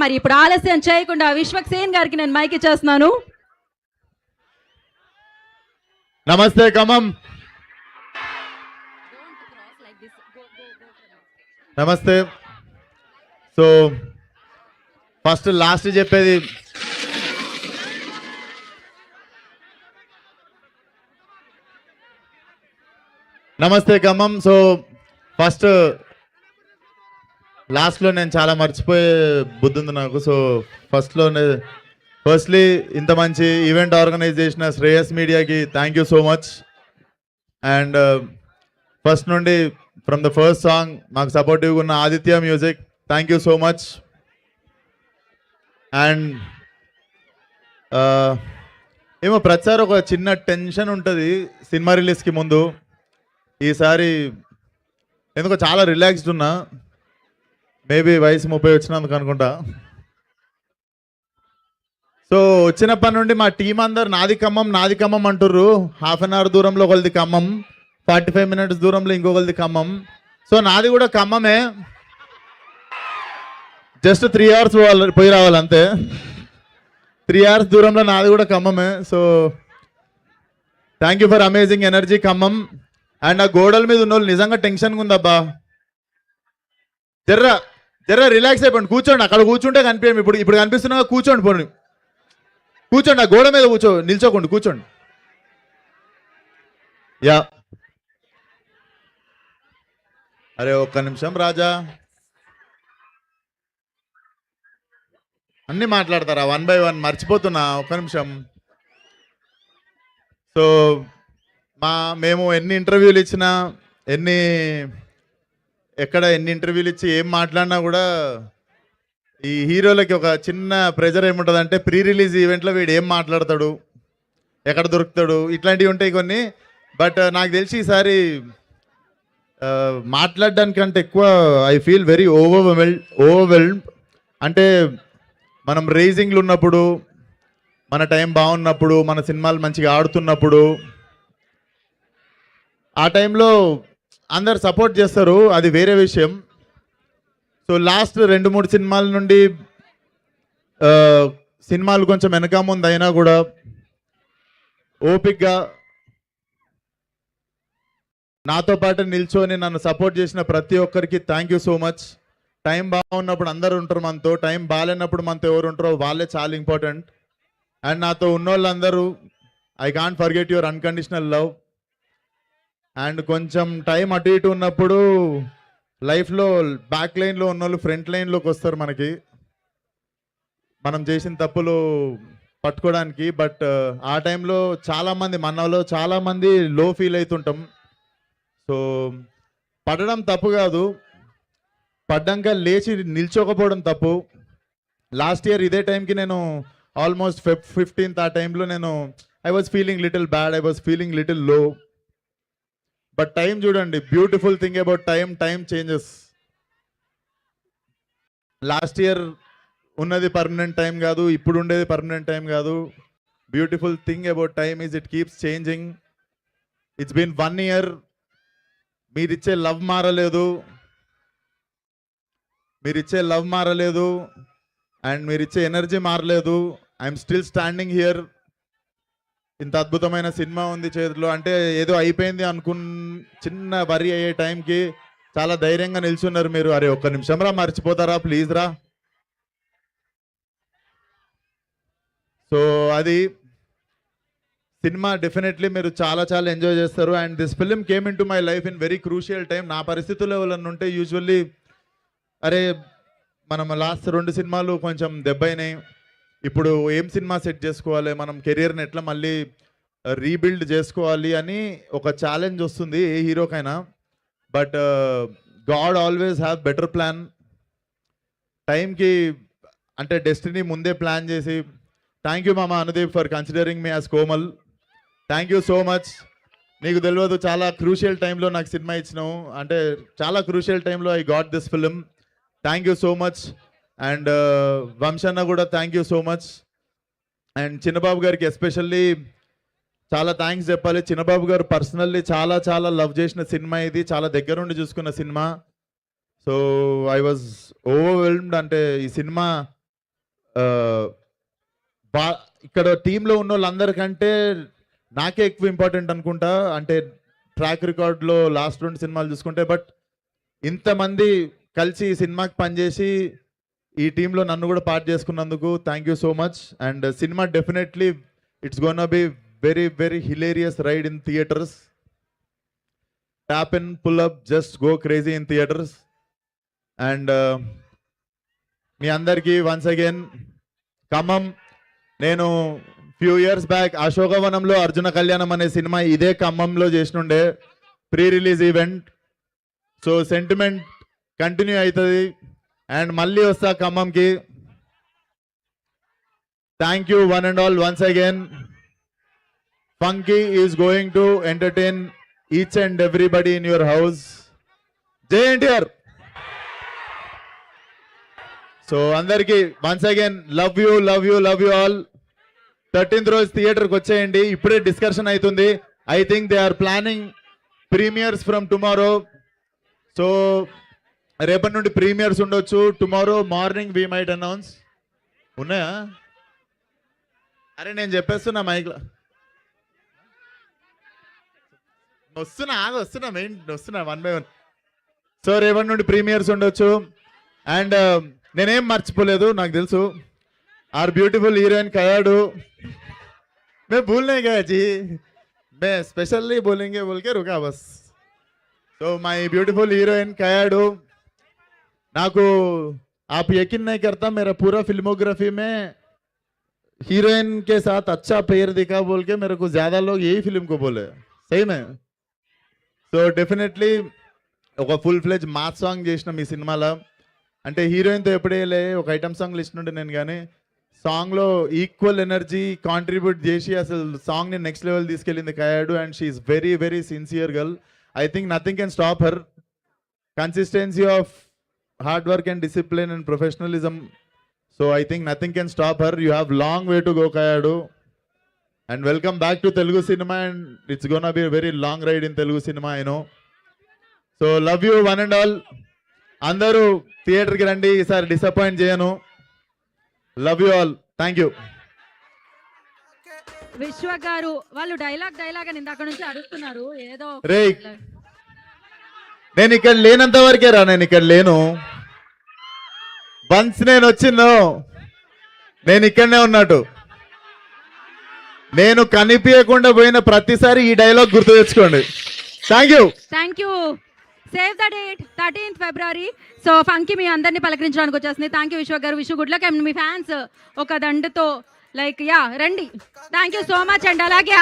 మరి ఇప్పుడు ఆలస్యం చేయకుండా విశ్వక్సేన్ గారికి నేను మైక్ ఇచ్చేస్తున్నాను. నమస్తే ఖమ్మం. నమస్తే. సో ఫస్ట్ లాస్ట్ చెప్పేది నమస్తే ఖమ్మం. సో ఫస్ట్ లాస్ట్లో నేను చాలా మర్చిపోయే బుద్ధి ఉంది నాకు. సో ఫస్ట్లీ ఇంత మంచి ఈవెంట్ ఆర్గనైజ్ చేసిన శ్రేయస్ మీడియాకి thank you so much. And first నుండి ఫ్రమ్ ద ఫస్ట్ సాంగ్ మాకు సపోర్టివ్గా ఉన్న Aditya music thank you so much. And ఏమో ప్రతిసారి ఒక చిన్న టెన్షన్ ఉంటుంది సినిమా రిలీజ్కి ముందు. ఈసారి ఎందుకో చాలా రిలాక్స్డ్ ఉన్నా. మేబీ వయసు 30 వచ్చినందుకు అనుకుంటా. సో వచ్చినప్పటి నుండి మా టీం అందరు నాది ఖమ్మం అంటుర్రు. హాఫ్ అన్ అవర్ దూరంలో ఒకరిది ఖమ్మం, 45 మినిట్స్ దూరంలో ఇంకొకరిది ఖమ్మం. సో నాది కూడా ఖమ్మమే, జస్ట్ 3 అవర్స్ పోయి రావాలి అంతే. 3 అవర్స్ దూరంలో నాది కూడా ఖమ్మమే. So thank you for amazing energy Khammam. And ఆ గోడల మీద ఉన్న వాళ్ళు నిజంగా టెన్షన్గా ఉందబ్బా. జర్ర రిలాక్స్ అయిపోండి, కూర్చోండి. అక్కడ కూర్చుంటే కనిపించండి. ఇప్పుడు కనిపిస్తున్నా కూర్చోండి. పోండి కూర్చోండి, ఆ గోడ మీద నిల్చోకండి, కూర్చోండి. యా అరే ఒక్క నిమిషం రాజా, అన్నీ మాట్లాడతారా 1 by 1? మర్చిపోతున్నా, ఒక్క నిమిషం. సో మేము ఎన్ని ఇంటర్వ్యూలు ఇచ్చినా, ఎన్ని ఇంటర్వ్యూలు ఇచ్చి ఏం మాట్లాడినా కూడా ఈ హీరోలకి ఒక చిన్న ప్రెజర్ ఏముంటుందంటే ప్రీ రిలీజ్ ఈవెంట్లో వీడు ఏం మాట్లాడతాడు, ఎక్కడ దొరుకుతాడు, ఇట్లాంటివి ఉంటాయి కొన్ని. బట్ నాకు తెలిసి ఈసారి మాట్లాడడానికంటే ఎక్కువ ఐ ఫీల్ వెరీ ఓవర్వెల్డ్. అంటే మనం రేజింగ్లు ఉన్నప్పుడు, మన టైం బాగున్నప్పుడు, మన సినిమాలు మంచిగా ఆడుతున్నప్పుడు, ఆ టైంలో అందరు సపోర్ట్ చేస్తారు, అది వేరే విషయం. సో లాస్ట్ 2-3 సినిమాల నుండి సినిమాలు కొంచెం వెనక ముందు అయినా కూడా ఓపిక్గా నాతో పాటు నిల్చొని నన్ను సపోర్ట్ చేసిన ప్రతి ఒక్కరికి thank you so much. Time బాగున్నప్పుడు అందరు ఉంటారు మనతో, టైం బాగాలేనప్పుడు మనతో ఎవరు ఉంటారో వాళ్ళే చాలా ఇంపార్టెంట్. అండ్ నాతో ఉన్నోళ్ళందరూ I can't forget your unconditional love. And కొంచెం టైం అటు ఇటు ఉన్నప్పుడు లైఫ్లో బ్యాక్ లైన్లో ఉన్నోళ్ళు ఫ్రంట్ లైన్లోకి వస్తారు మనకి, మనం చేసిన తప్పులు పట్టుకోవడానికి. బట్ ఆ టైంలో చాలామంది మనలో చాలామంది లో ఫీల్ అవుతుంటాం. సో పడడం తప్పు కాదు, పడ్డాక లేచి నిల్చోకపోవడం తప్పు. లాస్ట్ ఇయర్ ఇదే టైంకి నేను ఆల్మోస్ట్ Feb 15th ఆ టైంలో నేను I was feeling little bad, I was feeling little low. But time చూడండి, beautiful thing about time changes. Last year ఉన్నది పర్మనెంట్ టైం కాదు, ఇప్పుడు ఉండేది పర్మనెంట్ టైం కాదు. Beautiful thing about time is it keeps changing. It's been 1 year. మీరిచ్చే love మారలేదు, and మీరిచ్చే energy మారలేదు. I'm still standing here. ఇంత అద్భుతమైన సినిమా ఉంది చేతిలో, అంటే ఏదో అయిపోయింది చిన్న వరి అయ్యే టైంకి చాలా ధైర్యంగా నిల్చున్నారు మీరు. అరే ఒక్క నిమిషం రా, మర్చిపోతారా ప్లీజ్ రా. సో అది సినిమా డెఫినెట్లీ మీరు చాలా చాలా ఎంజాయ్ చేస్తారు. And this film came in to my life in very crucial time. నా పరిస్థితుల్లో ఎవరన్నా ఉంటే యూజువల్లీ అరే మనం లాస్ట్ 2 సినిమాలు కొంచెం దెబ్బైనాయి, ఇప్పుడు ఏం సినిమా సెట్ చేసుకోవాలి, మనం కెరియర్ని ఎట్లా మళ్ళీ రీబిల్డ్ చేసుకోవాలి అని ఒక ఛాలెంజ్ వస్తుంది ఏ హీరోకైనా. But god always have better plan. టైంకి అంటే డెస్టినీ ముందే ప్లాన్ చేసి థ్యాంక్ యూ మామ Anudeep for considering me as Komal. Thank you so much. నీకు తెలియదు చాలా క్రూషియల్ టైంలో నాకు సినిమా ఇచ్చినావు, అంటే చాలా క్రూషియల్ టైంలో I got this film. Thank you so much. And వంశన్న కూడా thank you so much. And Chinnababu గారికి ఎస్పెషల్లీ చాలా థ్యాంక్స్ చెప్పాలి. చిన్నబాబు గారు పర్సనల్లీ చాలా చాలా లవ్ చేసిన సినిమా ఇది, చాలా దగ్గరుండి చూసుకున్న cinema. So I was overwhelmed. అంటే ఈ సినిమా బా ఇక్కడ టీంలో ఉన్న వాళ్ళందరికంటే నాకే ఎక్కువ ఇంపార్టెంట్ అనుకుంటా. అంటే ట్రాక్ రికార్డ్లో లాస్ట్ 2 సినిమాలు చూసుకుంటే, బట్ ఇంతమంది కలిసి ఈ సినిమాకి పనిచేసి ఈ టీంలో నన్ను కూడా పార్ట్ చేసుకున్నందుకు thank you so much. And సినిమా definitely it's gonna be very very hilarious ride in theatres. Tap and pull up, just go crazy in theatres. And మీ అందరికీ వన్స్ అగైన్ ఖమ్మం, నేను ఫ్యూ ఇయర్స్ బ్యాక్ అశోకవనంలో అర్జున కళ్యాణం అనే సినిమా ఇదే ఖమ్మంలో చేసినుండే pre release event. So sentiment continue అవుతుంది అండ్ మళ్ళీ వస్తా ఖమ్మంకి. Thank you one and all once again. Funky is going to entertain each and everybody in your house. జై ఎన్టీఆర్. సో అందరికి once again love you love you love you all. 13th రోజు థియేటర్కి వచ్చేయండి. ఇప్పుడే డిస్కషన్ అవుతుంది. I think they are planning premieres from tomorrow. So రేపటి నుండి premieres ఉండొచ్చు. Tomorrow morning we might announce. ఉన్నాయా? అరే నేను చెప్పేస్తున్నా మైక్లో. వస్తున్నా మెయిన్ వస్తున్నా 1 by 1. సో రేపటి నుండి ప్రీమియర్స్ ఉండొచ్చు. అండ్ నేనేం మర్చిపోలేదు, నాకు తెలుసు. आर ब्यूटीफुल हीरोइन कयाडू, मैं भूल नहीं गया जी, मैं स्पेशली बोलेंगे बोल के रुका बस. तो माय ब्यूटीफुल हीरोइन कयाडू, नाकू आप यकीन नहीं करता मेरा पूरा फिल्मोग्राफी में हीरोइन के साथ अच्छा पेयर दिखा बोल के मेरे को ज्यादा लोग यही फिल्म को बोले. सही में. సో డెఫినెట్లీ ఒక ఫుల్ ఫ్లెజ్ మాస్ సాంగ్ చేసిన మీ సినిమాలో. అంటే హీరోయిన్తో ఎప్పుడే ఒక ఐటమ్ సాంగ్ లిస్ట్ నుండి నేను, కానీ సాంగ్లో ఈక్వల్ ఎనర్జీ కాంట్రిబ్యూట్ చేసి అసలు సాంగ్ని నెక్స్ట్ లెవెల్ తీసుకెళ్ళింది Kayadu. And she is very very sincere girl. I think nothing can stop her. Consistency of hard work and discipline and professionalism. So I think nothing can stop her. You have long way to go Kayadu. And welcome back to Telugu cinema, and it's gonna be a very long ride in Telugu cinema, I know. So love you one and all. Andaru theater ki randi, isari disappoint cheyanu. Love you all. Thank you. విశ్వ గారు వాళ్ళు dialogue అని ఇందాక నుంచి అడుగుతున్నారు ఏదో. రే నేను ఇక్కడ లేనంత వరకే రా, నేను ఇక్కడ లేను. వన్స్ నేను వచ్చిందో నేను ఇక్కడనే ఉన్నట్టు. నేను కనిపించకుండా పోయిన ప్రతిసారి ఈ డైలాగ్ గుర్తు తెచ్చుకోండి. Thank you. Save the date 13th February. So Funky మీ అందరినీ పలకరించడానికి వచ్చేస్తుంది. థ్యాంక్ యూ విశ్వ గారు. Vishwa good luck. అండ్ మీ ఫ్యాన్స్ ఒక దండతో లైక్ రండి. Thank you so much. And అలాగే